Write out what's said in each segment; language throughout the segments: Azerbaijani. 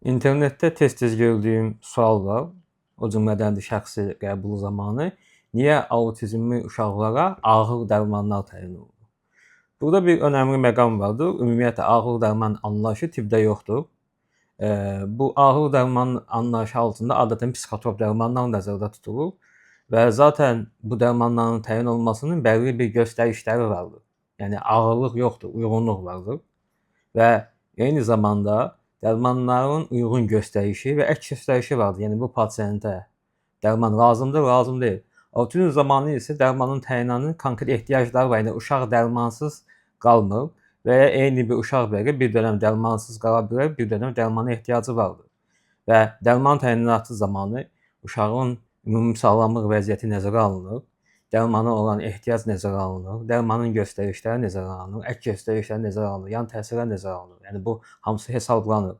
İnternetdə tez-tez gördüyüm sual var. O cümlədən də şəxsi qəbul zamanı niyə autizmli uşaqlara ağır dərmanlar təyin olunur? Burada bir önəmli məqam vardır. Ümumiyyətlə ağır dərman anlayışı tibbdə yoxdur. Bu ağır dərman anlayışı altında adətən psixotrop dərmanlar nəzərdə tutulur və zaten bu dərmanların təyin olunmasının bəlli bir göstərişləri vardır. Yəni ağırlıq yoxdur, uyğunluq vardır və eyni zamanda dərmanların uyğun göstərişi və əks göstərişi vardır. Yəni bu pasiyentə dərman lazımdır, lazım deyil. Autizm zamanı isə dərmanın təyinatının konkret ehtiyacları var. Yəni uşaq dərmansız qalmır və ya eyni bir uşaq belə bir dönəm dərmansız qala bilər, bir dönəm dərmana ehtiyacı vardır. Və dərman təyinatı zamanı uşağın ümumi sağlamlıq vəziyyəti nəzərə alınır. Dərmana olan ehtiyac nəzərə alınır, dərmanın göstərişləri nəzərə alınır, əks göstərişləri nəzərə alınır, yan təsirlər nəzərə alınır. Yəni bu hamısı hesablanır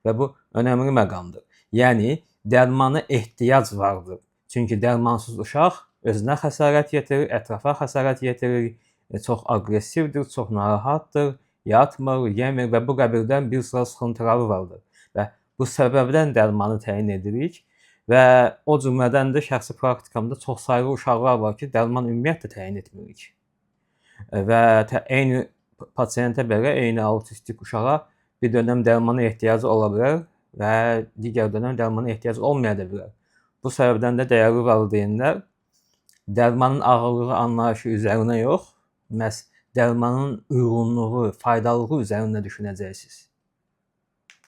və bu önəmli məqamdır. Yəni dərmana ehtiyac vardır. Çünki dərmansız uşaq özünə xəsarət yetirir, ətrafa xəsarət yetirir, çox aqressivdir, çox narahatdır, yatmır, yemir və bu qəbirdən bir sıra sıxıntıları vardır. Və bu səbəbdən dərmanı təyin edirik. Və o cümlədən də şəxsi praktikamda çoxsaylı uşaqlar var ki, dərman ümumiyyətlə təyin etmirik. Və eyni pasiyentə belə, eyni autistik uşağa bir dönəm dərmana ehtiyacı ola bilər və digər dönəm dərmana ehtiyacı olmaya da bilər. Bu səbəbdən də dəyərli valideynlər dərmanın ağırlığı anlayışı üzərinə yox, məhz dərmanın uyğunluğu, faydalılığı üzərində düşünəcəksiniz.